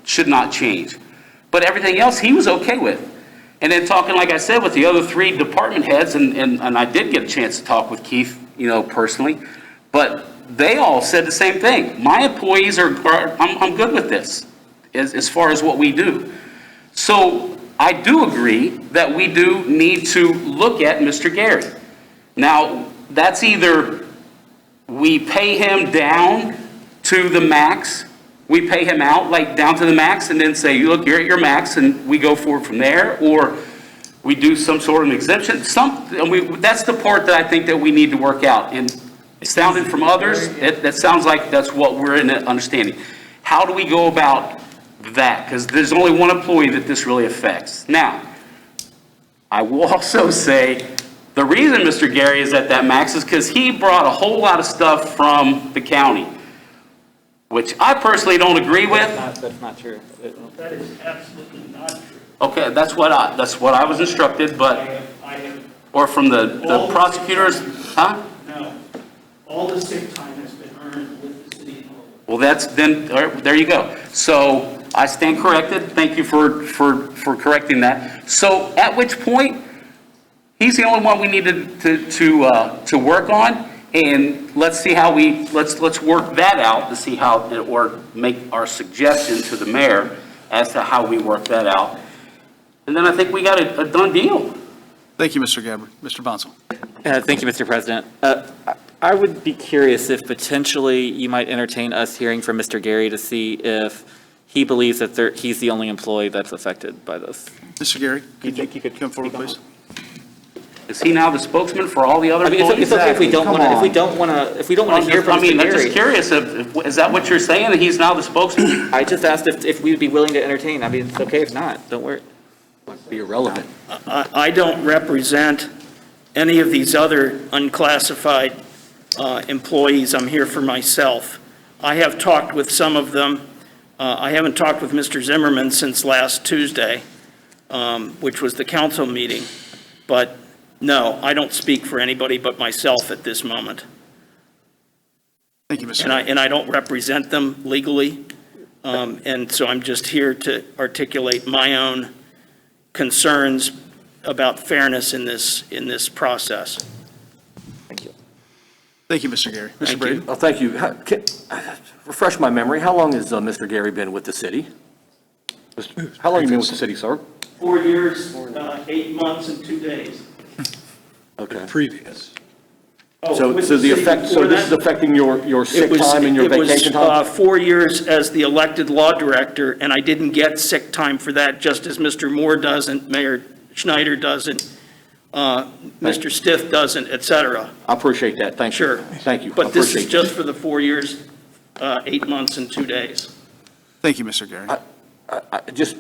B: should not change. But everything else he was okay with. And then talking, like I said, with the other 3 department heads, and I did get a chance to talk with Keith, personally, but they all said the same thing. My employees I'm good with this, as far as what we do. So I do agree that we do need to look at Mr. Gary. Now, that's either we pay him down to the max, we pay him out like down to the max and then say, look, you're at your max and we go forward from there, or we do some sort of an exemption. That's the part that I think that we need to work out. And sounding from others, that sounds like that's what we're in understanding. How do we go about that? Because there's only one employee that this really affects. Now, I will also say the reason Mr. Gary is at that max is because he brought a whole lot of stuff from the county, which I personally don't agree with.
G: That's not true.
C: That is absolutely not true.
B: Okay, that's what I was instructed, but, or from the prosecutors, huh?
C: No. All the sick time has been earned with the city of Norwood.
B: Well, there you go. So I stand corrected. Thank you for correcting that. So at which point, he's the only one we need to work on. And let's see how let's work that out to see how, or make our suggestion to the mayor as to how we work that out. And then I think we got a done deal.
A: Thank you, Mr. Gabbard. Mr. Bonzo.
G: Thank you, Mr. President. I would be curious if potentially you might entertain us hearing from Mr. Gary to see if he believes that he's the only employee that's affected by this.
A: Mr. Gary,
G: You think you could
A: come forward,
G: speak on
A: please.
B: Is he now the spokesman for all the other
G: I mean,
B: employees?
G: it's okay if we don't want to, if we don't want to hear from
B: I mean,
G: Mr.
B: I'm just
G: Gary.
B: curious, is that what you're saying, that he's now the spokesman?
G: I just asked if we'd be willing to entertain. I mean, it's okay if not, don't worry.
L: Be irrelevant.
C: I don't represent any of these other unclassified employees. I'm here for myself. I have talked with some of them. I haven't talked with Mr. Zimmerman since last Tuesday, which was the council meeting. But no, I don't speak for anybody but myself at this moment.
A: Thank you, Mr.
C: And I don't represent them legally. And so I'm just here to articulate my own concerns about fairness in this process.
G: Thank you.
A: Thank you, Mr. Gary. Mr. Brady.
L: Oh, thank you. Refresh my memory, how long has Mr. Gary been with the city? How long have you been with the city, sir?
C: 4 years, 8 months, and 2 days.
L: Okay.
H: Previous.
L: So
C: with
L: so
C: the
L: the
C: city
L: effect, so
C: before
L: this is
C: that?
L: affecting your sick
C: It was-
L: time and your vacation time?
C: It was 4 years as the elected law director, and I didn't get sick time for that, just as Mr. Moore doesn't, Mayor Schneider doesn't, Mr. Stiff doesn't, et cetera.
L: I appreciate that, thank you.
C: Sure.
L: Thank you. I
C: But this is
L: appreciate
C: just
L: that.
C: for the 4 years, 8 months and 2 days.
A: Thank you, Mr. Gary.
L: Just,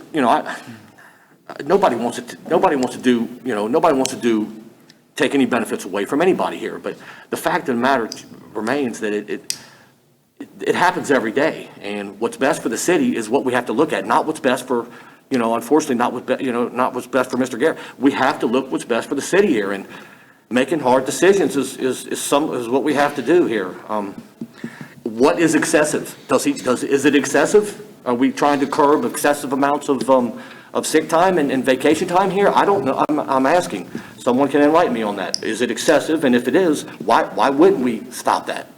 L: nobody wants to do, take any benefits away from anybody here, but the fact of the matter remains that it happens every day, and what's best for the city is what we have to look at, not what's best for, unfortunately, not what's best for Mr. Garrett. We have to look what's best for the city here, and making hard decisions is what we have to do here. What is excessive? Is it excessive? Are we trying to curb excessive amounts of sick time and vacation time here? I don't know. I'm asking. Someone can enlighten me on that. Is it excessive? And if it is, why wouldn't we stop that?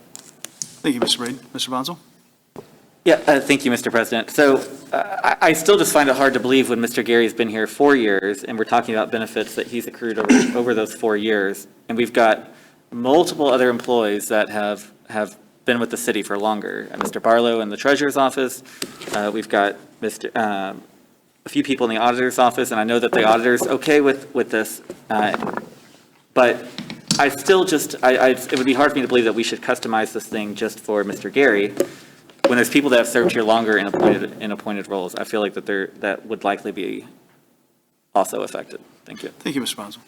A: Thank you, Mr. Braden. Mr. Bonzo?
G: Yeah, thank you, Mr. President. So I still just find it hard to believe when Mr. Gary's been here 4 years, and we're talking about benefits that he's accrued over those 4 years, and we've got multiple other employees that have been with the city for longer. Mr. Barlow in the treasurer's office, we've got a few people in the auditor's office, and I know that the auditor's okay with this, but I still just, it would be hard for me to believe that we should customize this thing just for Mr. Gary, when there's people that have served here longer in appointed roles. I feel like that would likely be also affected. Thank you.
A: Thank you, Mr. Bonzo.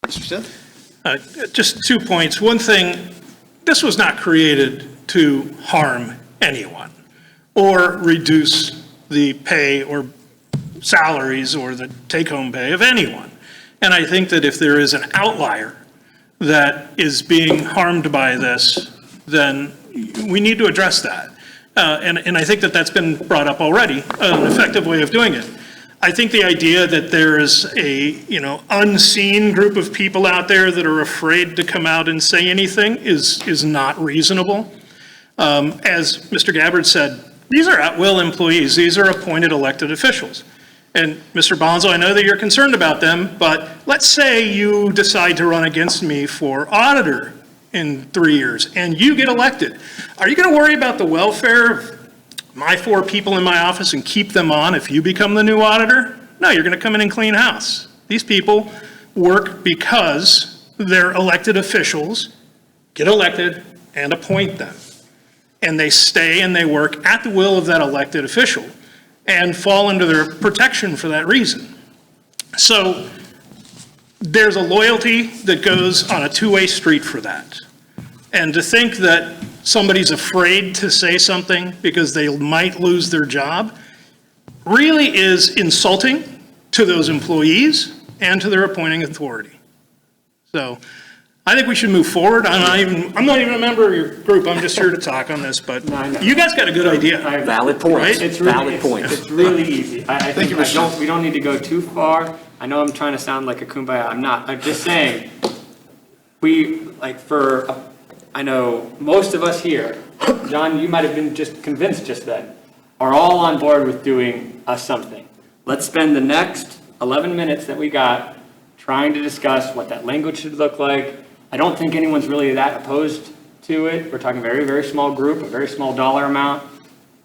A: Mr. Stiff?
H: Just 2 points. One thing, this was not created to harm anyone or reduce the pay or salaries or the take-home pay of anyone. And I think that if there is an outlier that is being harmed by this, then we need to address that. And I think that that's been brought up already, an effective way of doing it. I think the idea that there is a, unseen group of people out there that are afraid to come out and say anything is not reasonable. As Mr. Gabbard said, these are at-will employees. These are appointed elected officials. And Mr. Bonzo, I know that you're concerned about them, but let's say you decide to run against me for auditor in 3 years and you get elected. Are you going to worry about the welfare of my 4 people in my office and keep them on if you become the new auditor? No, you're going to come in and clean house. These people work because they're elected officials, get elected, and appoint them. And they stay and they work at the will of that elected official and fall under their protection for that reason. So there's a loyalty that goes on a two-way street for that. And to think that somebody's afraid to say something because they might lose their job really is insulting to those employees and to their appointing authority. So I think we should move forward. I'm not even a member of your group. I'm just here to talk on this, but you guys got a good idea.
L: Valid point.
H: Right?
L: Valid point.
E: It's really easy. I think
A: you, Mr.
E: we don't need to go too far. I know I'm trying to sound like a kumbaya. I'm not. I'm just saying, I know most of us here, John, you might have been just convinced just then, are all on board with doing something. Let's spend the next 11 minutes that we got trying to discuss what that language should look like. I don't think anyone's really that opposed to it. We're talking a very, very small group, a very small dollar amount.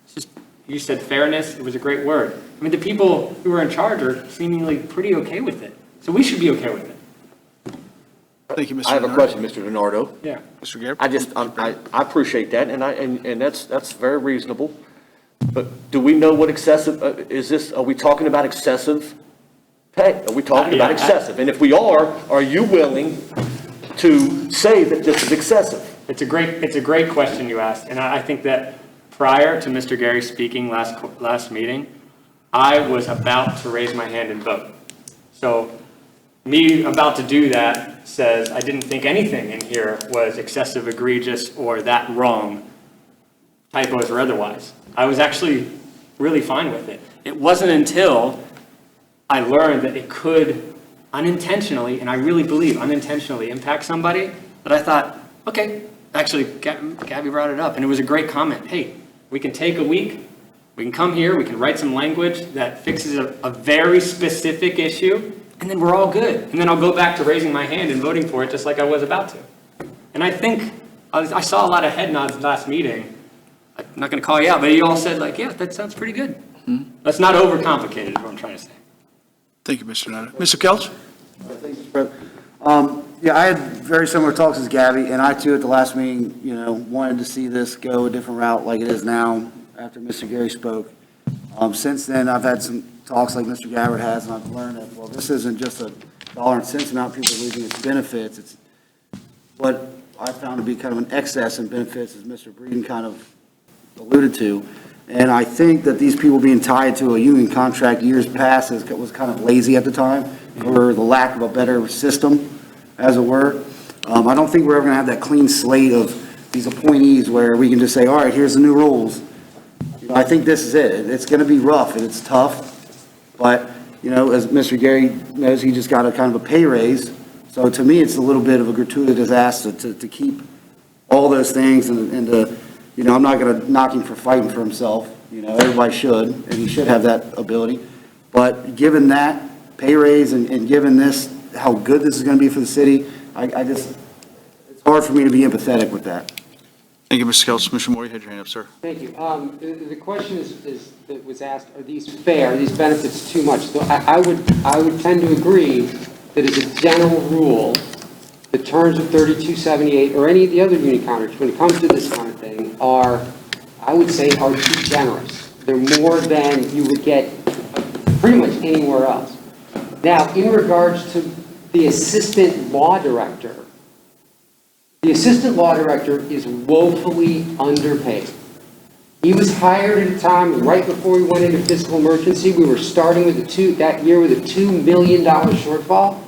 E: It's just, you said fairness. It was a great word. I mean, the people who are in charge are seemingly pretty okay with it. So we should be okay with it.
A: Thank you, Mr.
L: I have a
A: Bernard.
L: question, Mr. Donardo.
E: Yeah.
A: Mr. Garrett?
L: I appreciate that, and that's very reasonable. But do we know what excessive, are we talking about excessive pay? Are we talking about excessive? And if we are you willing to say that this is excessive?
E: It's a great question you asked, and I think that prior to Mr. Gary speaking last meeting, I was about to raise my hand and vote. So me about to do that says I didn't think anything in here was excessive, egregious, or that wrong, typos or otherwise. I was actually really fine with it. It wasn't until I learned that it could unintentionally, and I really believe unintentionally, impact somebody, that I thought, okay, actually, Gabby brought it up, and it was a great comment. Hey, we can take a week, we can come here, we can write some language that fixes a very specific issue, and then we're all good. And then I'll go back to raising my hand and voting for it just like I was about to. And I think, I saw a lot of head nods last meeting. I'm not going to call you out, but you all said like, yeah, that sounds pretty good. Let's not overcomplicate it, is what I'm trying to say.
A: Thank you, Mr. Donato. Mr. Kelch?
J: Thank you, Mr. President. Yeah, I had very similar talks as Gabby, and I too, at the last meeting, wanted to see this go a different route like it is now, after Mr. Gary spoke. Since then, I've had some talks like Mr. Gabbard has, and I've learned that, well, this isn't just a dollar and cents amount people are losing, it's benefits. It's what I found to be kind of an excess in benefits, as Mr. Breeden kind of alluded to. And I think that these people being tied to a union contract years past was kind of lazy at the time, for the lack of a better system, as it were. I don't think we're ever going to have that clean slate of these appointees where we can just say, all right, here's the new rules. I think this is it. It's going to be rough and it's tough, but, as Mr. Gary knows, he just got a kind of a pay raise. So to me, it's a little bit of a gratuitous ask to keep all those things and I'm not going to knock him for fighting for himself. Everybody should, and he should have that ability. But given that pay raise and given this, how good this is going to be for the city, it's hard for me to be empathetic with that.
A: Thank you, Mr. Kelch. Mr. Moore, you had your hand up, sir.
K: Thank you. The question that was asked, are these fair? Are these benefits too much? So I would tend to agree that as a general rule, the terms of 3278 or any of the other union contracts, when it comes to this kind of thing, are too generous. They're more than you would get pretty much anywhere else. Now, in regards to the assistant law director, the assistant law director is woefully underpaid. He was hired at a time right before we went into fiscal emergency. We were starting with that year with a $2 million shortfall.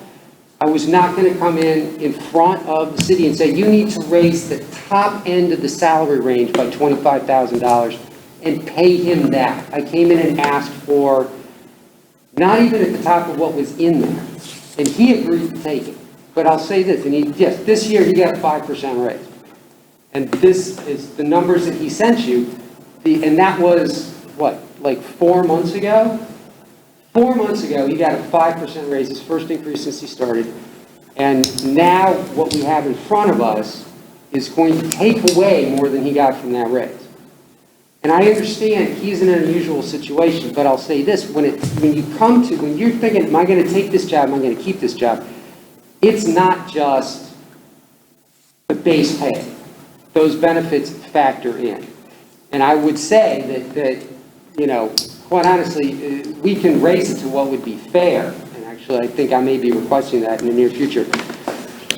K: I was not going to come in front of the city and say, you need to raise the top end of the salary range by $25,000 and pay him that. I came in and asked for not even at the top of what was in there. And he agreed to take it. But I'll say this, this year he got a 5% raise. And this is the numbers that he sent you. And that was, like 4 months ago? 4 months ago, he got a 5% raise, his first increase since he started. And now what we have in front of us is going to take away more than he got from that raise. And I understand he's in an unusual situation, but I'll say this, when you're thinking, am I going to take this job, am I going to keep this job? It's not just the base pay. Those benefits factor in. And I would say that quite honestly, we can raise it to what would be fair. And actually, I think I may be requesting that in the near future.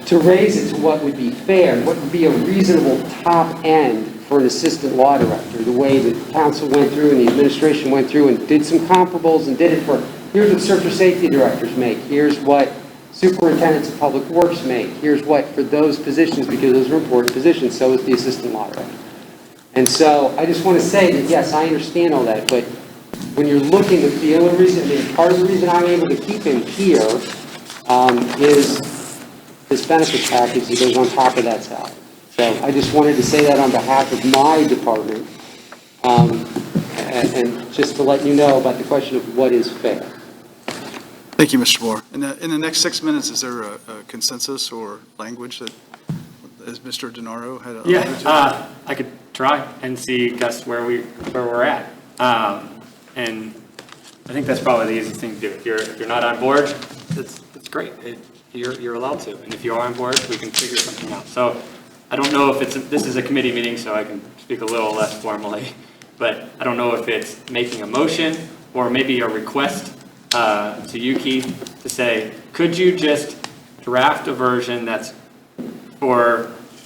K: To raise it to what would be fair, what would be a reasonable top end for an assistant law director, the way that council went through and the administration went through and did some comparables and did it for, here's what surface safety directors make, here's what superintendents of public works make, here's what for those positions, because those are important positions, so is the assistant law director. And so I just want to say that, yes, I understand all that, but when you're looking at the only reason, part of the reason I'm able to keep him here is this benefits package that goes on top of that salary. So I just wanted to say that on behalf of my department, and just to let you know about the question of what is fair.
A: Thank you, Mr. Moore. In the next 6 minutes, is there a consensus or language that, as Mr. DeNaro had alluded to?
E: I could try and see, Gus, where we're at. And I think that's probably the easiest thing to do. If you're not on board, that's great. You're allowed to. And if you are on board, we can figure something out. So I don't know if this is a committee meeting, so I can speak a little less formally. But I don't know if it's making a motion or maybe a request to you, Keith, to say, could you just draft a version that's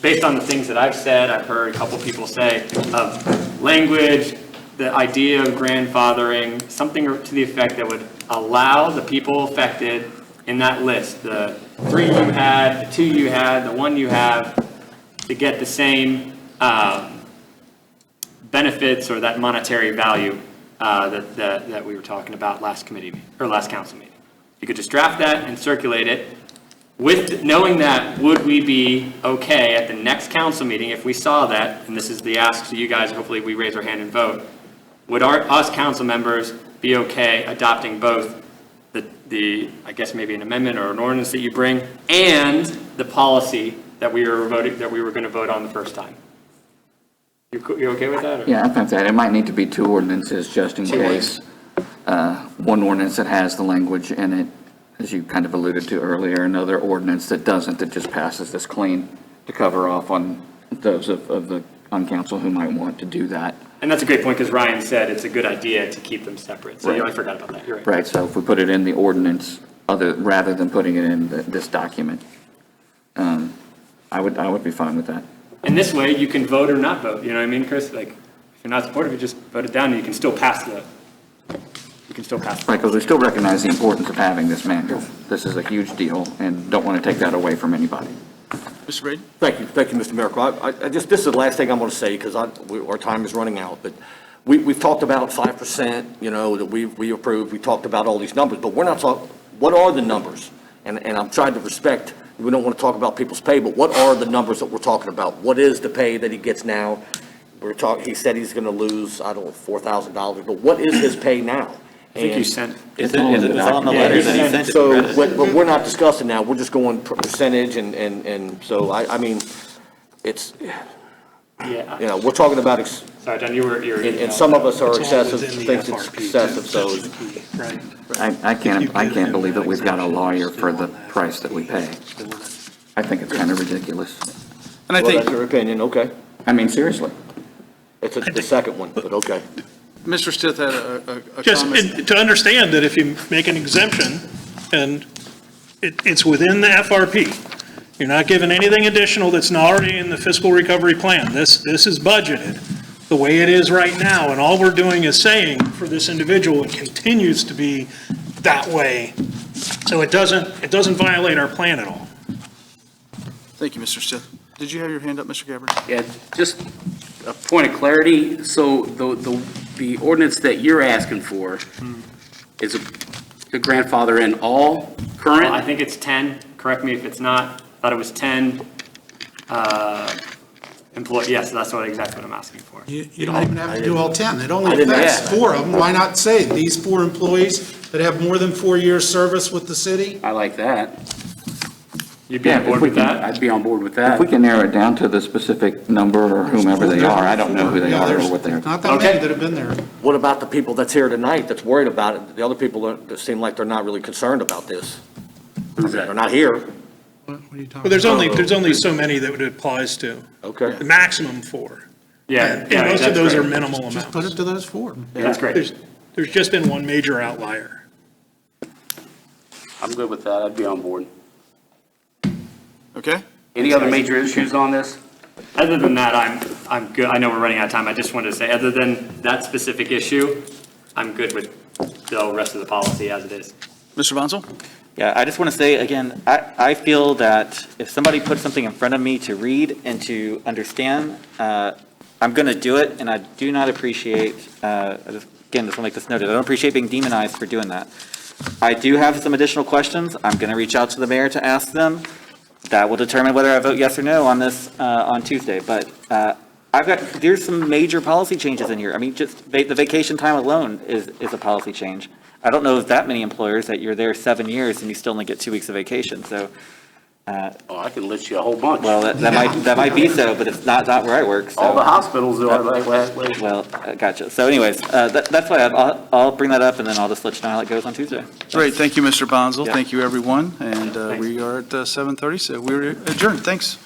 E: based on the things that I've said, I've heard a couple people say, of language, the idea of grandfathering, something to the effect that would allow the people affected in that list, the 3 you had, the 2 you had, the 1 you have, to get the same benefits or that monetary value that we were talking about last committee or last council meeting. You could just draft that and circulate it. With knowing that, would we be okay at the next council meeting if we saw that, and this is the ask to you guys, hopefully we raise our hand and vote, would us council members be okay adopting both the I guess maybe an amendment or an ordinance that you bring and the policy that we were going to vote on the first time. You okay with that? Or?
I: Yeah, I think that it might need to be two ordinances just in case. One ordinance that has the language in it, as you kind of alluded to earlier, another ordinance that doesn't, that just passes this clean to cover off on those of the, on council who might want to do that.
E: And that's a great point, because Ryan said it's a good idea to keep them separate. So I forgot about that. You're right.
I: Right, so if we put it in the ordinance, rather than putting it in this document, I would be fine with that.
E: And this way, you can vote or not vote. You know what I mean, Chris? Like, if you're not supportive, you just vote it down, and you can still pass the. You can still pass.
I: Right, because we still recognize the importance of having this manual. This is a huge deal, and don't want to take that away from anybody.
A: Mr. Brady?
L: Thank you, Mr. Miracle. I just, this is the last thing I'm going to say, because our time is running out, but we've talked about 5%, that we approved, we talked about all these numbers, but we're not talking, what are the numbers? And I'm trying to respect, we don't want to talk about people's pay, but what are the numbers that we're talking about? What is the pay that he gets now? He said he's going to lose, I don't know, $4,000, but what is his pay now?
E: I think you sent.
G: It was on the letter that he sent.
L: So, but we're not discussing that, we're just going percentage, and so, I mean, it's,
E: Yeah.
L: we're talking about,
E: Sorry, John, you were.
L: and some of us are
H: It's all
L: excessive,
H: within the
L: thinks it's
H: FRP,
L: excessive, so.
H: that's the key, right.
I: I can't believe that we've got a lawyer for the price that we pay. I think it's kind of ridiculous.
A: And I
L: Well,
A: think,
L: that's your opinion, okay.
I: I mean, seriously.
L: It's the second one, but okay.
A: Mr. Stith had a
H: Just
A: comment.
H: to understand that if you make an exemption, and it's within the FRP, you're not given anything additional that's not already in the fiscal recovery plan. This is budgeted the way it is right now, and all we're doing is saying for this individual, it continues to be that way. So it doesn't violate our plan at all.
A: Thank you, Mr. Stith. Did you have your hand up, Mr. Gabbard?
B: Yeah, just a point of clarity. So the ordinance that you're asking for is a grandfather in all current?
E: Well, I think it's 10. Correct me if it's not. I thought it was 10 employees. Yes, that's exactly what I'm asking for.
D: You don't even have to do all 10. It only
L: didn't
D: affects
L: ask.
D: 4 of them. Why not say these 4 employees that have more than 4 years' service with the city?
B: I like that.
E: You'd be on
I: if
E: board
I: we
E: with
I: can-
E: that?
B: I'd be on board with
I: If
B: that.
I: we can narrow it down to the specific number or whomever they are, I don't know who they
D: Yeah,
I: are or
D: there's
I: what they're.
D: not that many that have been there.
L: What about the people that's here tonight that's worried about it? The other people that seem like they're not really concerned about this.
B: Who's that?
L: They're not here.
D: What are you talking
H: But there's only so many that it applies to,
L: Okay.
H: the maximum 4.
E: Yeah.
H: And most of
E: that's
H: those are
E: great.
H: minimal
D: Just put
H: amounts.
D: it to those 4.
E: That's great.
H: There's just been one major outlier.
B: I'm good with that. I'd be on board.
A: Okay?
B: Any other major issues on this?
E: Other than that, I'm good. I know we're running out of time. I just wanted to say, other than that specific issue, I'm good with the rest of the policy as it is.
A: Mr. Bonzo?
G: Yeah, I just want to say, again, I feel that if somebody puts something in front of me to read and to understand, I'm going to do it, and I do not appreciate, again, just want to make this noted, I don't appreciate being demonized for doing that. I do have some additional questions. I'm going to reach out to the mayor to ask them. That will determine whether I vote yes or no on this on Tuesday. But there's some major policy changes in here. I mean, just the vacation time alone is a policy change. I don't know of that many employers that you're there 7 years and you still only get 2 weeks of vacation. So,
B: Oh, I can list you a whole bunch.
G: well, that might be so, but it's not where I work. So.
B: All the hospitals are like,
G: Well, gotcha. So anyways, that's why I'll bring that up and then I'll just let you know how it goes on Tuesday.
A: Great, thank you, Mr. Bonzo.
G: Yeah.
A: Thank you, everyone. And we are at 7:30, so we're adjourned. Thanks.